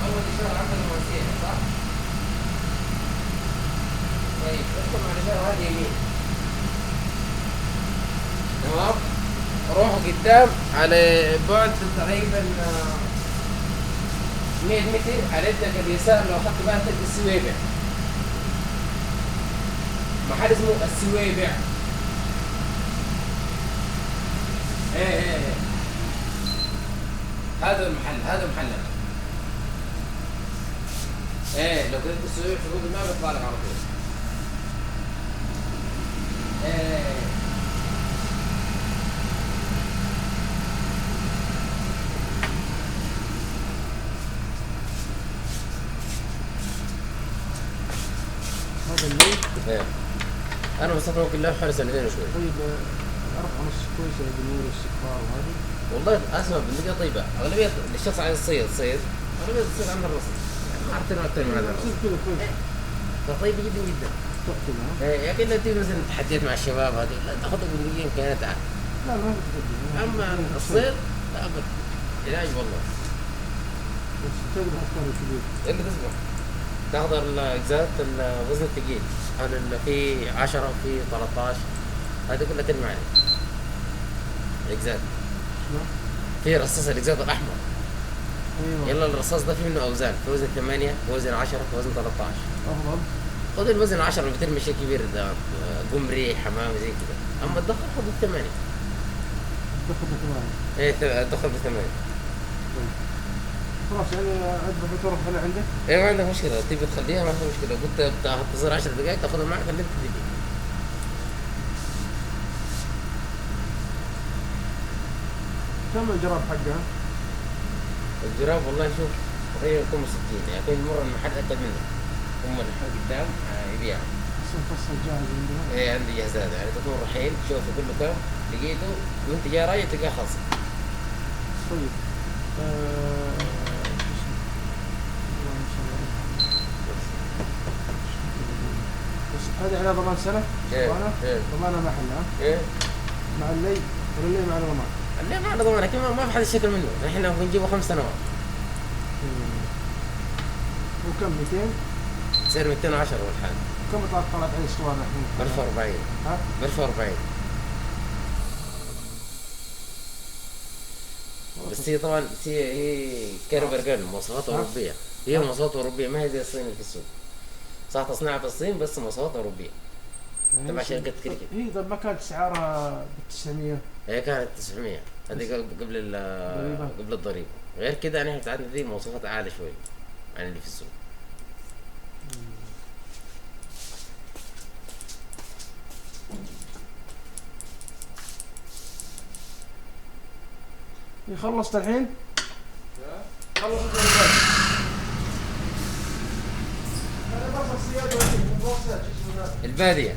أول إشارة عند المواسير صح؟ طيب ادخل مع الإشارة هذه يمين. تمام؟ روح قدام على بعد تقريبا 100 متر على يدك اليسار لو أخذت بالك تلقى السويبع. محل اسمه السويبع. ايه هذا المحل، هذا محلنا. ايه لو كنت تسوي في جوجل ماب يطلع لك على طول. ايه هذا الليل. ايه انا بس ممكن له حوالي سنتين وشوي. طيب 4 ونص كويسه الجمهور والاستقرار وهذه. والله اسمع بالنسبه طيبه، اغلبيه الشخص عايز يصيد اغلبيه تصيد عند الرصيد، ما اعرف تنوع اكثر من هذا الرصيد. كذا كويس. فطيبه جدا جدا. تحكي ها؟ ايه لكن لو تيجي مثلا تحديات مع الشباب هذه لا تاخذ بندقيه يمكن تعال. لا ما بتحدي. اما الصيد لا ابد علاج والله. بس تقدر افكار كبير. اللي تسمع تاخذ الاجزاء الوزن الثقيل حول في 10 وفي 13 هذه كلها ترمي عليه. الاجزاء شلون؟ في رصاص الاجزاء الاحمر. ايوه. يلا الرصاص ده فيه منه اوزان، في وزن 8 في وزن 10 في وزن 13. افضل. خذ الوزن 10 اللي بترمي شيء كبير ده قمري حمام زي كذا، اما الدخل خذ ال8. تاخذ كمان. ايه الدخل ب8. خلاص يعني عندك بتروح هنا عندك. ايه ما عندك مشكله، تبي تخليها ما في مشكله، قلت بتصير 10 دقائق تاخذها معك خليك تجي. كم الجراب حقها؟ الجراب والله شوف تقريبا يكون 60 يعني كل مره المحل اكل منه، هم اللي قدام يبيع. اصلا مفصل جاهز عندنا. ايه عندي جهازات يعني تكون رحيل شوف كله كم لقيته وانت جاي رايح تلقاه خلص. طيب. بس هذه على ضمان سنة؟ ايه ضمانة؟ ايه ضمانة محل ها؟ ايه مع اللي ولا اللي مع الضمان؟ اللي ما عنده ضمان لكن ما في حد يشتكي منه، احنا بنجيبه 5 سنوات. وكم 200؟ تصير 210 والحال. كم طلعت عليه اسطوانة الحين؟ 1040 ها؟ 1040 بس هي طبعا هي كاربرجل مواصفات اوروبيه، هي مواصفات اوروبيه ما هي زي الصين اللي في السوق. صح تصنيعها في الصين بس مواصفات اوروبيه تبع شركه كريكت. هي طب ما كانت اسعارها ب 900؟ هي كانت 900 هذه قبل الضريبه، غير كده يعني احنا بتاعتنا دي مواصفات اعلى شوي عن اللي في السوق. خلصت الحين؟ خلصت الحين. انا بصل صياد ولا الباديه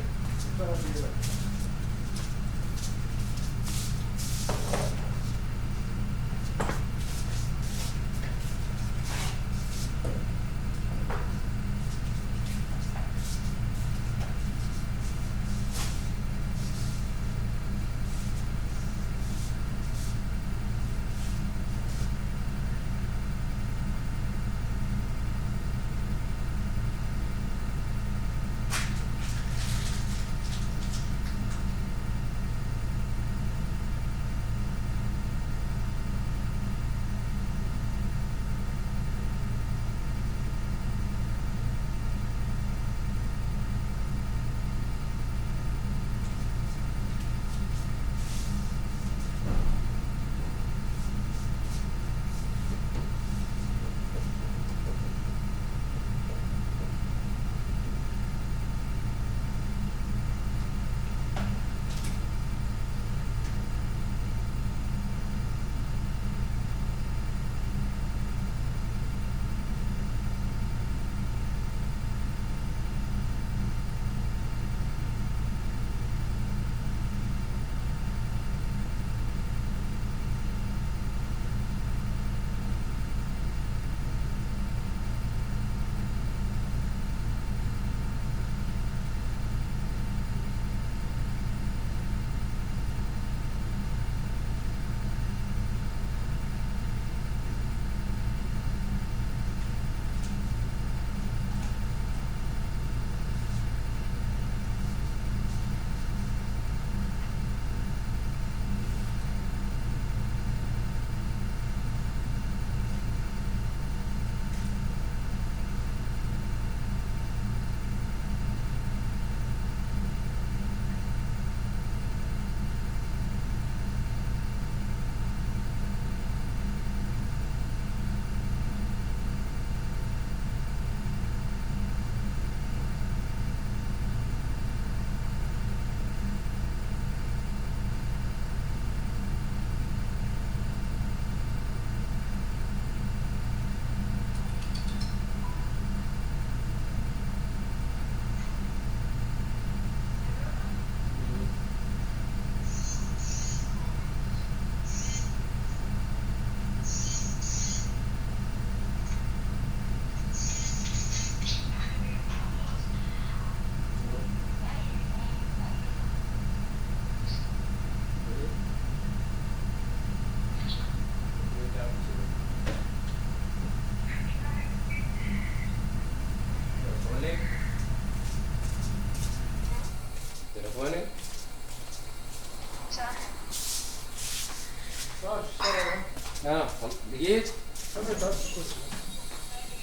جيت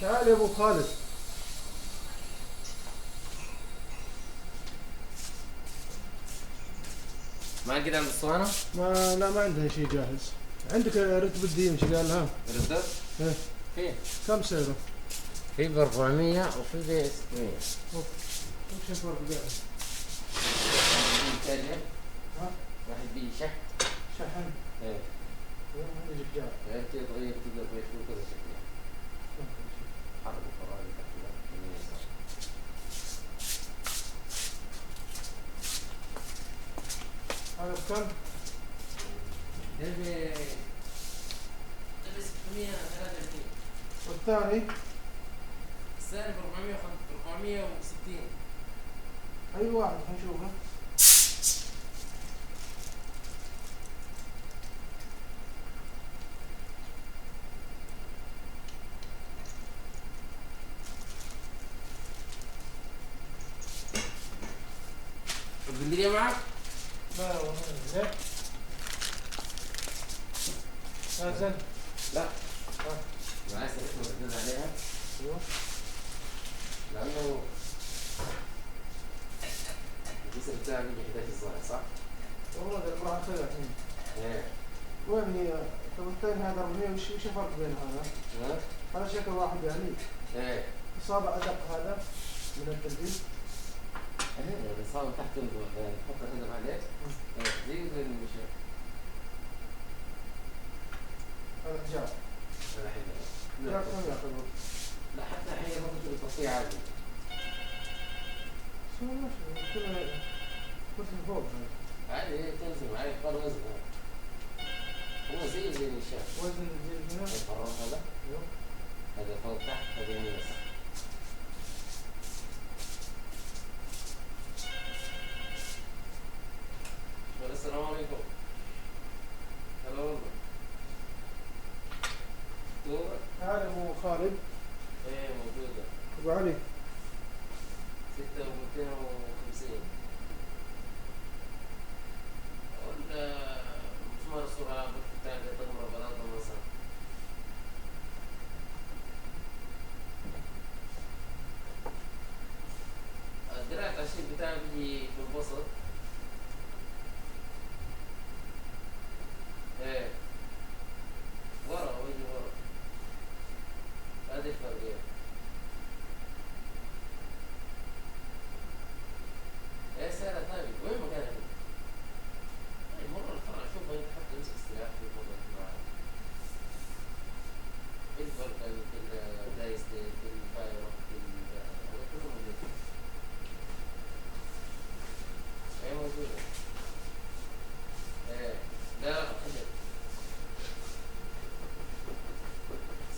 تعال يا ابو خالد. ما قد عند الصوانة؟ ما عندها شيء جاهز. عندك رتب الدين ايش قال لها؟ ردت؟ ايه فين؟ كم سعره؟ في ب 400 وفي ب 600. وش الفرق بينهم؟ واحد ها؟ واحد بيجي شحن. شحن. ايه. وين عندك جار؟ انت تغير تقدر تغير شو كذا شكلها. حرب وفراري تحت يمين يسار. هذا بكم؟ تبي 633. والثاني؟ الثاني ب 460. اي واحد خلينا نشوفه. البندقية معك؟ لا والله زين. زين. لا. عايز تركز عليها؟ ايوه. لأنه الجسم بتاعك يجي حداك الظاهر صح؟ والله ده راح اخذها الحين. ايه. وين هي؟ طب الثاني هذا 400 وش الفرق بين هذا؟ ها؟ هذا شكل واحد يعني. ايه. إصابة أدق هذا من التلبيس. ايه الإصابة تحت تحط الهدف عليه. ايه زي المشي. هذا حجاب. هذا حجاب. حجاب كم ياخذ وقت؟ لا حتى الحين ممكن تطفيه عادي. شو ماشي كله كرسي فوق هذا. عادي تنزل معي قال وزن هو زي المشاة. وزن زي هنا. القرار هذا؟ ايوه. هذا فوق تحت هذا يمين يسار. السلام عليكم. هلا والله. دورك؟ هذا أبو خالد. ايه موجودة. أبو علي. 6250. ولا مسمار الصورة بتاع تمر بلاطة مثلا. الدراع التعشيق بتاعه بيجي في الوسط. ايه ورا ويجي ورا. هذه الفرقية. ايه سهلة ثابت. وين مكانها؟ ايه مرة الفرع شوف وين تحط يمسك السلاح في الموضوع معاه. ايه الفرق في الدايس في الفاير في هذا كله موجود. ايه موجودة. ايه لا حجر.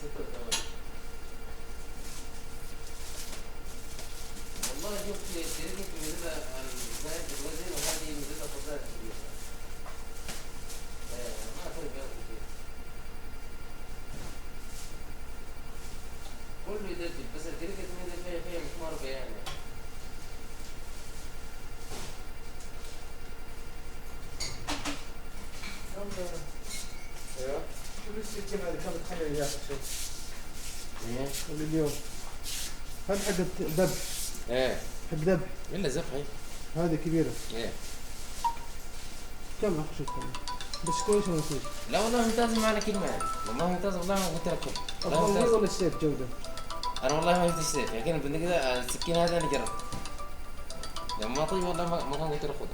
6 و8. والله شوف الشركة ميزتها زائد الوزن وهذه ميزتها فضائل كبيرة. ايه ما فرق بينهم كثير. كله يدبل بس الشركة ميزة فيها مسمار بيان يعني. ايوه. شوف السكين هذه كم تخلي ياخذ شيء. ايه اللي اليوم. هذا حق دب. ايه حق دب. الا زفحي. هذه كبيرة. ايه كم أخذ كم؟ بس كويس ولا كويس؟ لا والله ممتاز معنا كلمة يعني. والله ممتاز والله ما قلت لكم. والله أفضل ممتاز. ولا السيف جودة؟ انا والله ما جبت السيف يعني كان بدي كذا السكين هذا انا جربت. لما ما طيب والله ما كان قلت له خذه.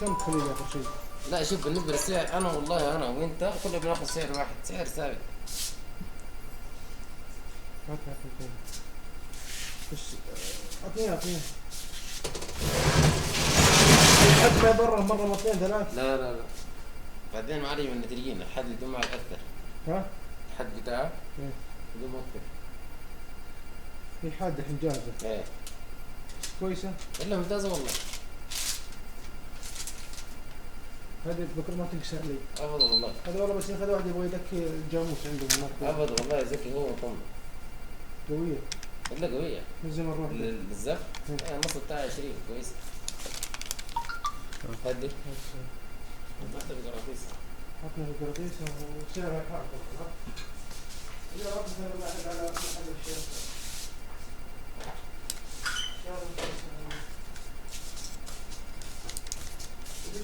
كم تخلي آخر شيء؟ لا شوف بالنسبة للسعر انا والله انا وانت كلنا بناخذ سعر واحد سعر ثابت. هات بس أعطيني حد ما برا مرة مرتين ثلاث. لا بعدين معلي من النتيجين الحد يدوم معك اكثر. ها؟ الحد بتاعه إيه. يدوم اكثر. في حاد الحين جاهزة. ايه كويسة. الا ممتازة والله. هذه بكرة ما تنكسر لي. ابدا والله. هذا والله بس ياخذ واحد يبغى يدكي الجاموس عنده هناك. ابدا والله زكي هو طمن. قوية. الا قوية. من زمان روح. للزف النص بتاعها 20 كويس. هدي. ما تبقى رخيصة. عطني القراطيس وسعرها كعب. يا رب مثلا واحد على أحد الشيء.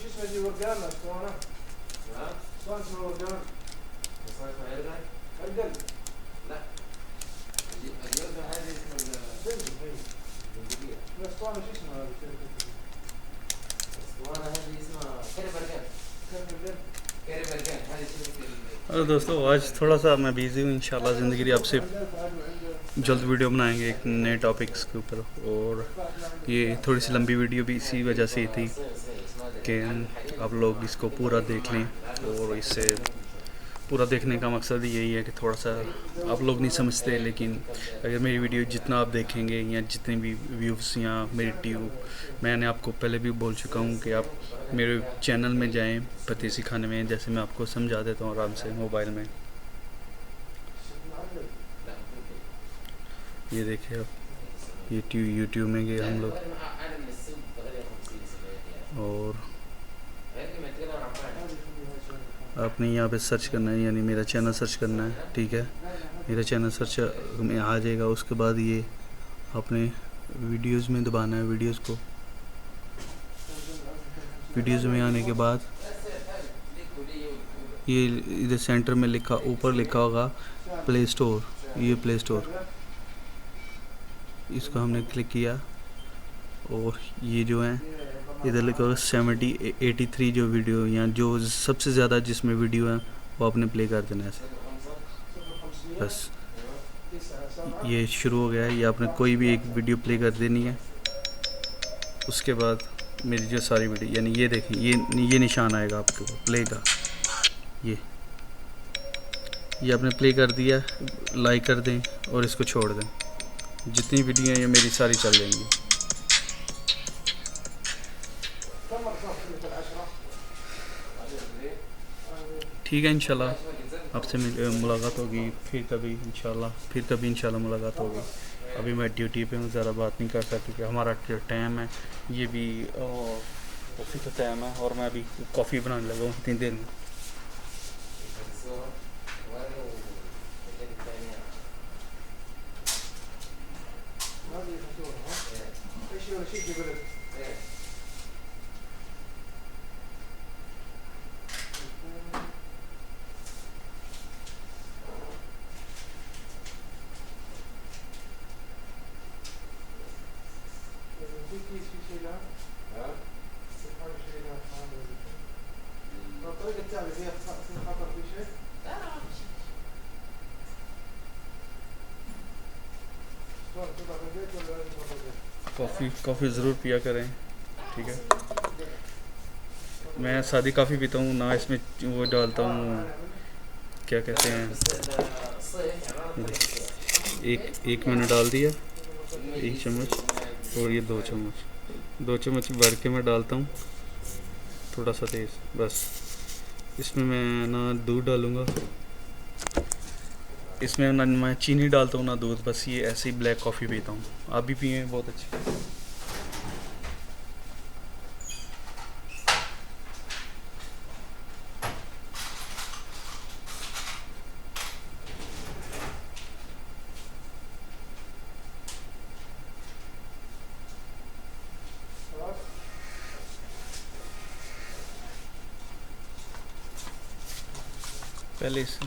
شو اسمه دي ورقان اسطوانة؟ نعم. اسطوانة اسمها ورقان. اسمها يرجع؟ القلب. لا. اليرجع هذه اسمها بنزل هي. البندقية. الاسطوانة شو اسمها هذه؟ الاسطوانة هذه اسمها كربرجان. كربرجان. كربرجان هذه شركة और दोस्तों आज थोड़ा सा मैं बिज़ी हूँ इंशाल्लाह ज़िंदगी आपसे जल्द वीडियो बनाएंगे एक नए टॉपिक्स के ऊपर। और ये थोड़ी सी लंबी वीडियो भी इसी वजह से थी कि आप लोग इसको पूरा देख लें, और इससे पूरा देखने का मकसद यही है कि थोड़ा सा आप लोग नहीं समझते, लेकिन अगर मेरी वीडियो जितना आप देखेंगे या जितने भी व्यूज़ या मेरी ट्यूब, मैंने आपको पहले भी बोल चुका हूँ कि आप मेरे चैनल में जाएं पति सिखाने में, जैसे मैं आपको समझा देता हूँ आराम से मोबाइल में। ये देखिए आप, ये यूट्यूब में गए हम लोग और आपने यहाँ पे सर्च करना है, यानी मेरा चैनल सर्च करना है, ठीक है। मेरा चैनल सर्च में आ जाएगा। उसके बाद ये आपने वीडियोस में दबाना है, वीडियोस में आने के बाद ये इधर सेंटर में लिखा, ऊपर लिखा होगा प्ले स्टोर, ये प्ले स्टोर, इसको हमने क्लिक किया और ये जो है इधर लिखा होगा 83 जो वीडियो या जो सबसे ज़्यादा जिसमें वीडियो है वो आपने प्ले कर देना है ऐसे। बस ये शुरू हो गया है। ये आपने कोई भी एक वीडियो प्ले कर देनी है। उसके बाद मेरी जो सारी वीडियो, यानी ये देखें, ये निशान आएगा आपको प्ले का, ये आपने प्ले कर दिया, लाइक कर दें और इसको छोड़ दें। जितनी वीडियो हैं ये मेरी सारी चल जाएंगी। ठीक है, इंशाल्लाह आपसे मुलाकात होगी फिर कभी, इंशाल्लाह मुलाकात होगी। अभी मैं ड्यूटी पे हूँ, ज़्यादा बात नहीं कर सकती कि हमारा जो टाइम है ये भी कॉफ़ी का टाइम है, और मैं अभी कॉफ़ी बनाने लगा हूँ इतनी देर में। कॉफ़ी ज़रूर पिया करें, ठीक है। मैं सादी काफ़ी पीता हूँ ना, इसमें वो डालता हूँ, क्या कहते हैं, एक मैंने डाल दिया 1 चम्मच, और ये 2 चम्मच भर के मैं डालता हूँ, थोड़ा सा तेज़। बस इसमें मैं ना दूध डालूँगा, इसमें ना मैं चीनी डालता हूँ ना दूध, बस ये ऐसे ही ब्लैक कॉफ़ी पीता हूँ। आप भी पिए, बहुत अच्छी।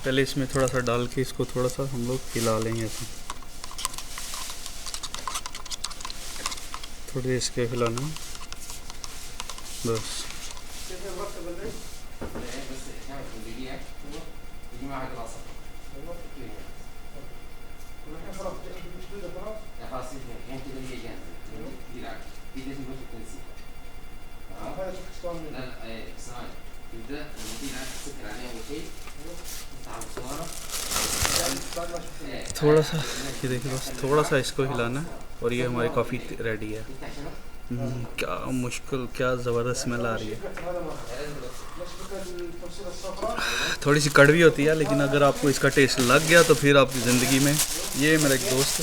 पहले इसमें थोड़ा सा डाल के इसको थोड़ा सा हम लोग हिला लेंगे ऐसे, थोड़ी इसके हिलाना, बस। थोड़ा सा ये देखिए, बस थोड़ा सा इसको हिलाना और ये हमारी कॉफ़ी रेडी है। क्या मुश्किल, क्या ज़बरदस्त स्मेल आ रही है। थोड़ी सी कड़वी होती है, लेकिन अगर आपको इसका टेस्ट लग गया तो फिर आपकी ज़िंदगी में। ये मेरा एक दोस्त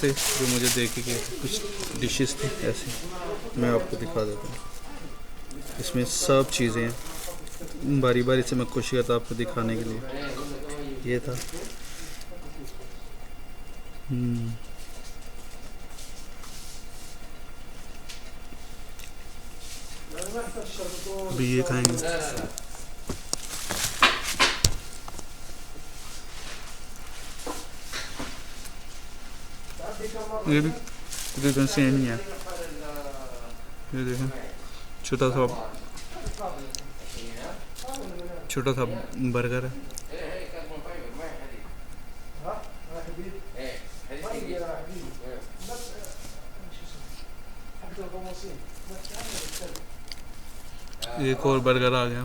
है, जो मुझे देखे कि कुछ डिशेस थी ऐसी, मैं आपको दिखा देता हूँ। इसमें सब चीज़ें हैं, बारी बारी से मैं कोशिश करता आपको दिखाने के लिए। ये था अभी ये खाएंगे। ये भी तकरीबन सेम ही है। ये देखें छोटा सा बर्गर है। एक और बर्गर आ गया।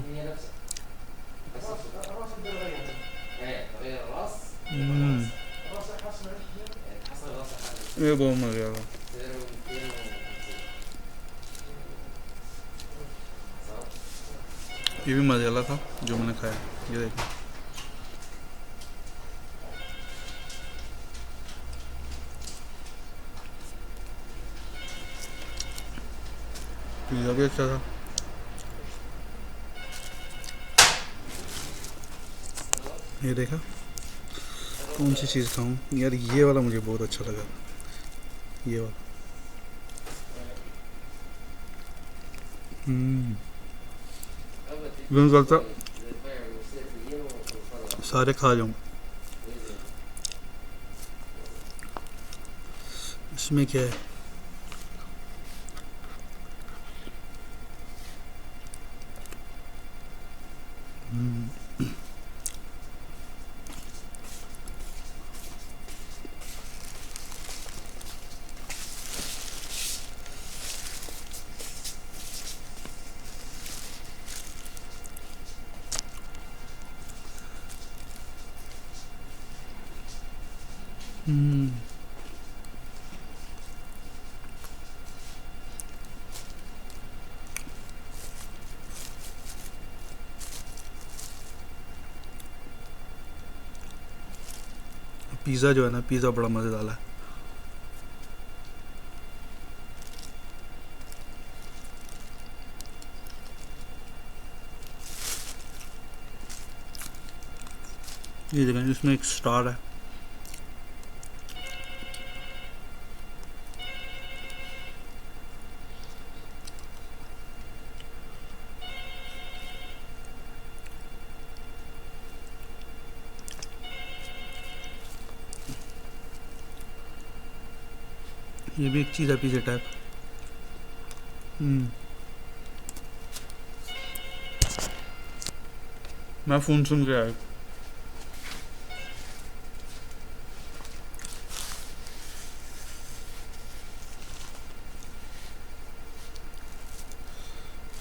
ये बहुत मजा आया। ये भी मजे वाला था जो मैंने खाया। ये देखो पिज़्ज़ा भी अच्छा था। ये देखा कौन सी चीज़ खाऊं यार, ये वाला मुझे बहुत अच्छा लगा, ये वाला। मैं करता सारे खा जाऊं। इसमें क्या है? पिज़्ज़ा जो है ना, पिज़्ज़ा बड़ा मज़ेदार है। ये देखें इसमें एक स्टार है। ये भी एक चीज़ है पिज़्ज़ा टाइप। मैं फ़ोन सुन के आया।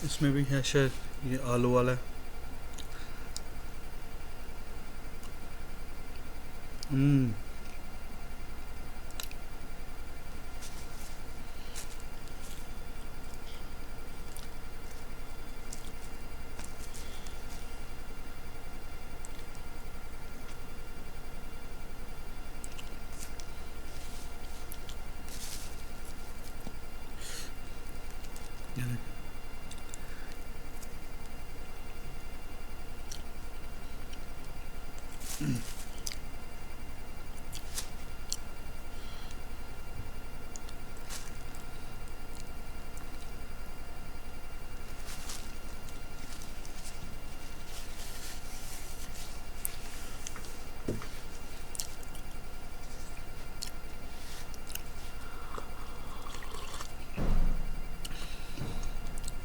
इसमें भी है शायद, ये आलू वाला है।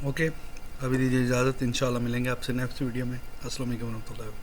ओके, अभी दीजिए इजाज़त। इंशाल्लाह मिलेंगे आपसे नेक्स्ट वीडियो में। अस्सलाम वालेकुम।